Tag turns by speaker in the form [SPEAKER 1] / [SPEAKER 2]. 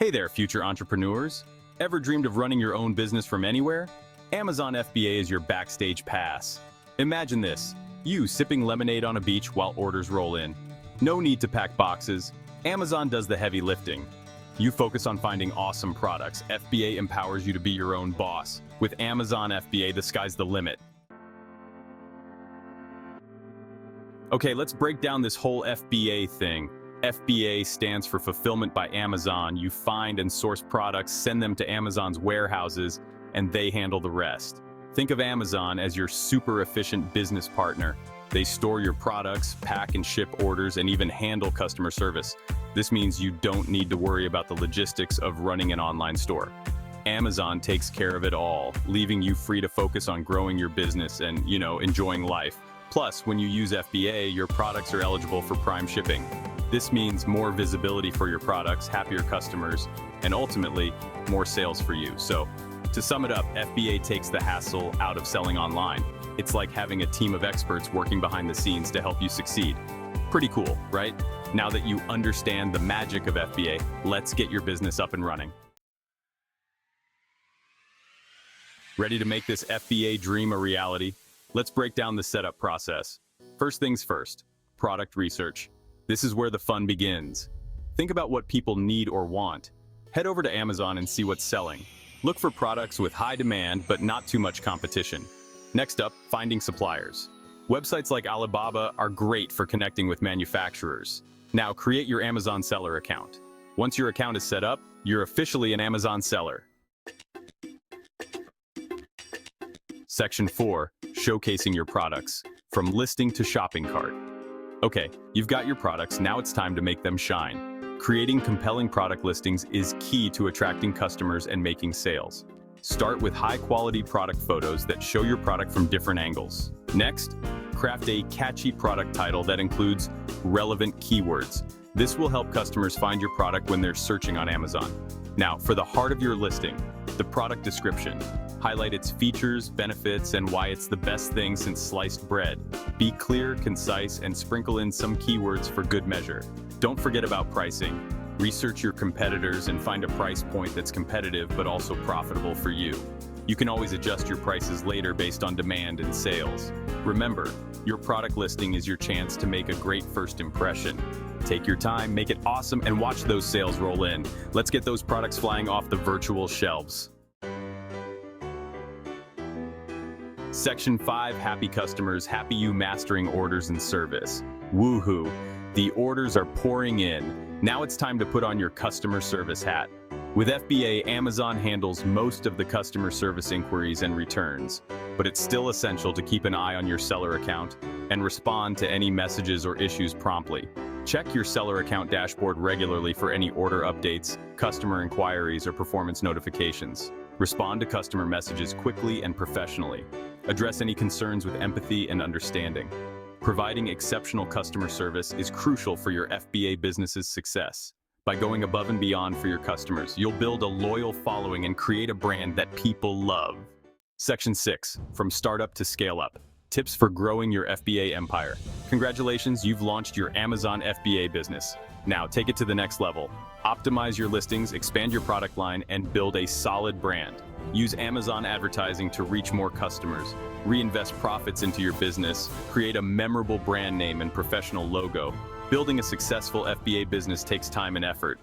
[SPEAKER 1] Hey there, future entrepreneurs. Ever dreamed of running your own business from anywhere? Amazon FBA is your backstage pass. Imagine this, you sipping lemonade on a beach while orders roll in. No need to pack boxes. Amazon does the heavy lifting. You focus on finding awesome products. FBA empowers you to be your own boss. With Amazon FBA, the sky's the limit. Okay, let's break down this whole FBA thing. FBA stands for Fulfillment by Amazon. You find and source products, send them to Amazon's warehouses, and they handle the rest. Think of Amazon as your super efficient business partner. They store your products, pack and ship orders, and even handle customer service. This means you don't need to worry about the logistics of running an online store. Amazon takes care of it all, leaving you free to focus on growing your business and, enjoying life. Plus, when you use FBA, your products are eligible for Prime shipping. This means more visibility for your products, happier customers, and ultimately, more sales for you. So, to sum it up, FBA takes the hassle out of selling online. It's like having a team of experts working behind the scenes to help you succeed. Pretty cool, right? Now that you understand the magic of FBA, let's get your business up and running. Ready to make this FBA dream a reality? Let's break down the setup process. First things first, product research. This is where the fun begins. Think about what people need or want. Head over to Amazon and see what's selling. Look for products with high demand but not too much competition. Next up, finding suppliers. Websites like Alibaba are great for connecting with manufacturers. Now create your Amazon seller account. Once your account is set up, you're officially an Amazon seller. Section 4, showcasing your products, from listing to shopping cart. Okay, you've got your products, now it's time to make them shine. Creating compelling product listings is key to attracting customers and making sales. Start with high-quality product photos that show your product from different angles. Next, craft a catchy product title that includes relevant keywords. This will help customers find your product when they're searching on Amazon. Now, for the heart of your listing, the product description. Highlight its features, benefits, and why it's the best thing since sliced bread. Be clear, concise, and sprinkle in some keywords for good measure. Don't forget about pricing. Research your competitors and find a price point that's competitive but also profitable for you. You can always adjust your prices later based on demand and sales. Remember, your product listing is your chance to make a great first impression. Take your time, make it awesome, and watch those sales roll in. Let's get those products flying off the virtual shelves. Section 5, happy customers, happy you mastering orders and service. Woohoo! The orders are pouring in. Now it's time to put on your customer service hat. With FBA, Amazon handles most of the customer service inquiries and returns, but it's still essential to keep an eye on your seller account and respond to any messages or issues promptly. Check your seller account dashboard regularly for any order updates, customer inquiries, or performance notifications. Respond to customer messages quickly and professionally. Address any concerns with empathy and understanding. Providing exceptional customer service is crucial for your FBA business's success. By going above and beyond for your customers, you'll build a loyal following and create a brand that people love. Section 6, from startup to scale up. Tips for growing your FBA empire. Congratulations, you've launched your Amazon FBA business. Now take it to the next level. Optimize your listings, expand your product line, and build a solid brand. Use Amazon advertising to reach more customers. Reinvest profits into your business. Create a memorable brand name and professional logo. Building a successful FBA business takes time and effort.